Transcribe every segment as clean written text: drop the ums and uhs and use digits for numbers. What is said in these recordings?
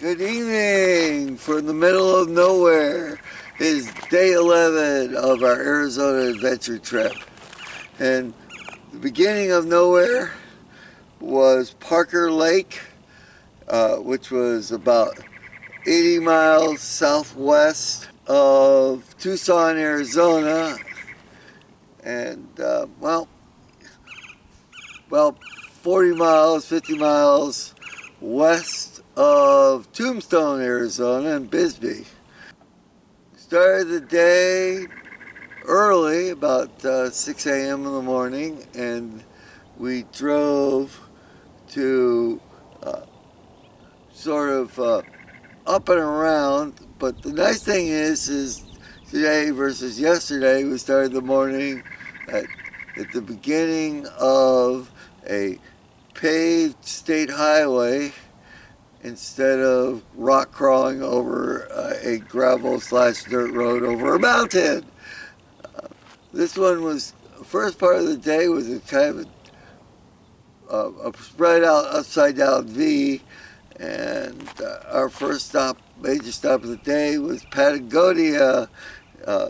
Good evening from the middle of nowhere. It is day 11 of our Arizona adventure trip. And the beginning of nowhere was Parker Lake, which was about 80 miles southwest of Tucson, Arizona. And, well, 40 miles, 50 miles west of Tombstone, Arizona, and Bisbee. Started the day early, about 6 a.m. in the morning, and we drove to uh, sort of up and around. But the nice thing is today versus yesterday, we started the morning at, at the beginning of a paved state highway instead of rock crawling over a gravel/dirt road over a mountain. This one was, first part of the day was a kind of a spread out upside down V, and our first stop, major stop of the day, was Patagonia, uh,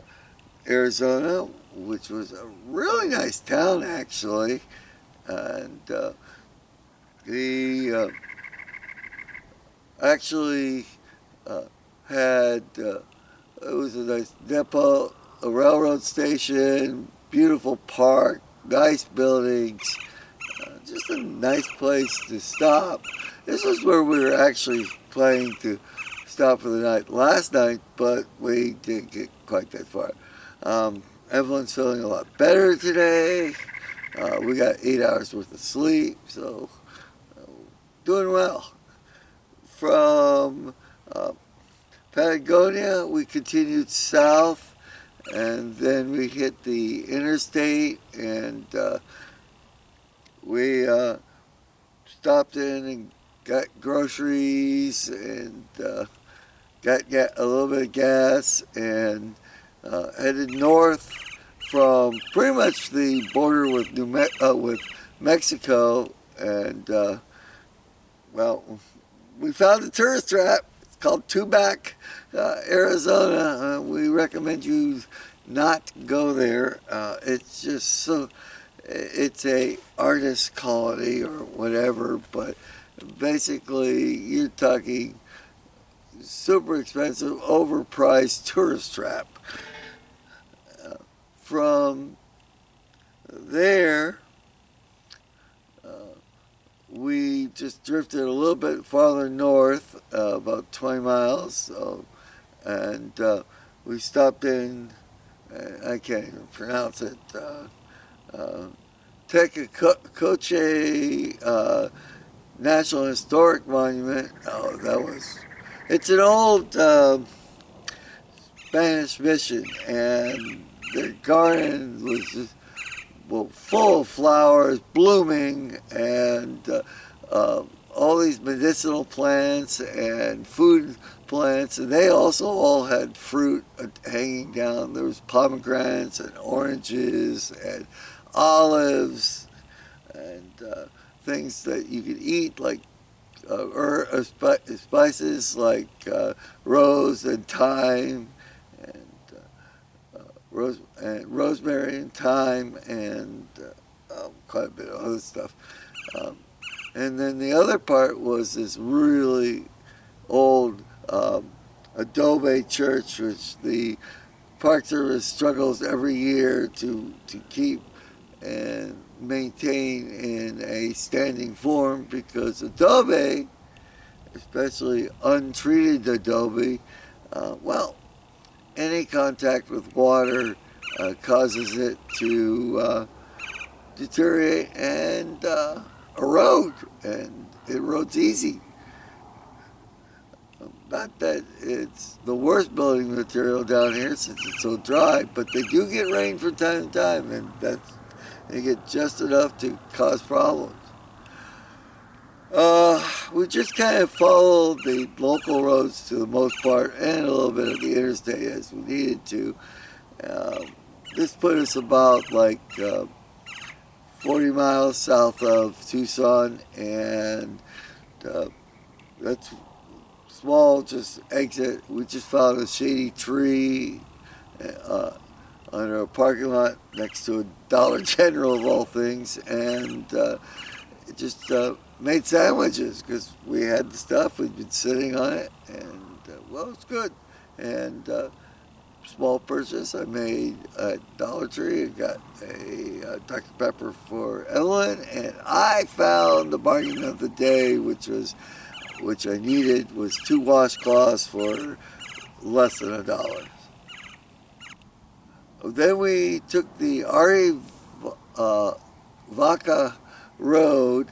Arizona, which was a really nice town actually, and the actually uh, had it was a nice depot, a railroad station, beautiful park, nice buildings, just a nice place to stop. This is where we were actually planning to stop for the night last night, but we didn't get quite that far. Evelyn's feeling a lot better today. We got 8 hours worth of sleep, so doing well. From Patagonia, we continued south, and then we hit the interstate, and we stopped in and got groceries and got a little bit of gas, and headed north from pretty much the border with with Mexico, and well, we found a tourist trap. It's called Tubac, Arizona. We recommend you not go there. It's just so, it's a artist colony or whatever, but basically you're talking super expensive, overpriced tourist trap. From there, we just drifted a little bit farther north, about 20 miles, so, and we stopped in, I can't even pronounce it, Tecacoche National Historic Monument. Oh, it's an old Spanish mission, and the garden was just, well, full of flowers, blooming, and all these medicinal plants and food plants, and they also all had fruit hanging down. There was pomegranates and oranges and olives and things that you could eat, like spices like rose and thyme and rosemary and thyme and quite a bit of other stuff. And then the other part was this really old adobe church, which the Park Service struggles every year to keep and maintain in a standing form, because adobe, especially untreated adobe, well, any contact with water causes it to deteriorate and erode, and it erodes easy. Not that it's the worst building material down here since it's so dry, but they do get rain from time to time, and they get just enough to cause problems. We just kind of followed the local roads to the most part, and a little bit of the interstate as we needed to. This put us about 40 miles south of Tucson, and that's small just exit. We just found a shady tree under a parking lot next to a Dollar General of all things, and just made sandwiches because we had the stuff. We'd been sitting on it, and well, it's good. And small purchase I made at Dollar Tree. I got a Dr. Pepper for Evelyn, and I found the bargain of the day, which I needed, was 2 washcloths for less than $1. Then we took the Vaca Road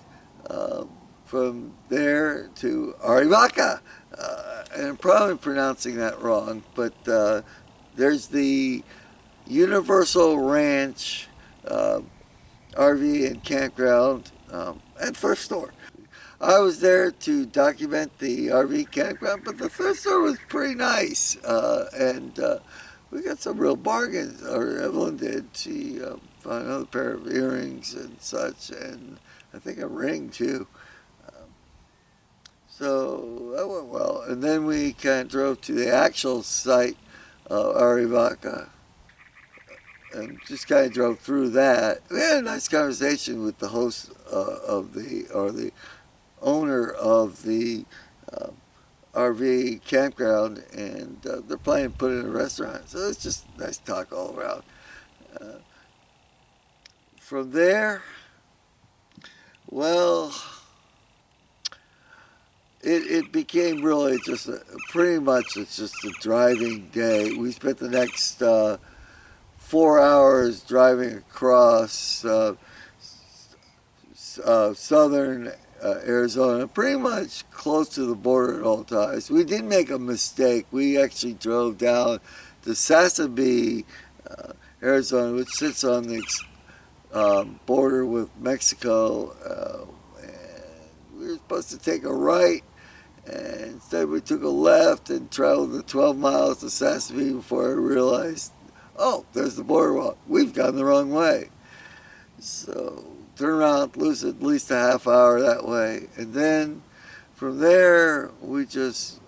from there to Arivaca. And I'm probably pronouncing that wrong, but there's the Universal Ranch RV and campground and thrift store. I was there to document the RV campground, but the thrift store was pretty nice, and we got some real bargains, or Evelyn did. She found another pair of earrings and such, and I think a ring too. So that went well. And then we kind of drove to the actual site of Arivaca and just kind of drove through that. We had a nice conversation with the host the owner of the RV campground, and they're planning to put in a restaurant. So it's just nice talk all around. From there, well, it became really just pretty much it's just a driving day. We spent the next 4 hours driving across southern Arizona, pretty much close to the border at all times. We did make a mistake. We actually drove down to Sasabee, Arizona, which sits on the border with Mexico, and we were supposed to take a right, and instead we took a left and traveled the 12 miles to Sasabee before I realized, oh, there's the border wall. We've gone the wrong way. So turn around, lose at least a half hour that way, and then from there we just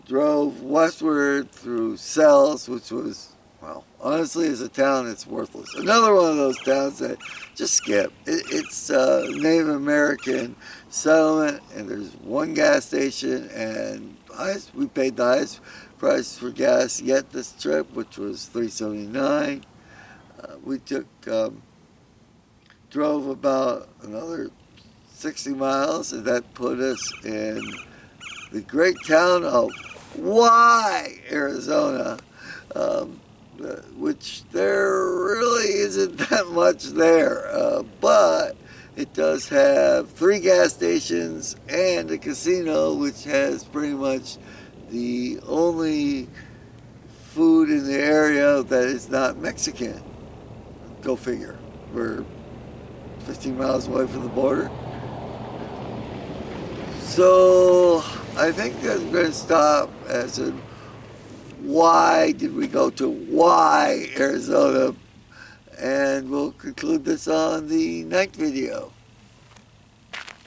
drove westward through Sells, which was, well, honestly, as a town, it's worthless. Another one of those towns that just skip. It's a Native American settlement, and there's one gas station, and we paid the highest price for gas yet this trip, which was $3.79. We drove about another 60 miles, and that put us in the great town of Arizona, which there really isn't that much there, but it does have 3 gas stations and a casino, which has pretty much the only food in the area that is not Mexican. Go figure. We're 15 miles away from the border. So I think that we're going to stop as in why did we go to Arizona, and we'll conclude this on the next video.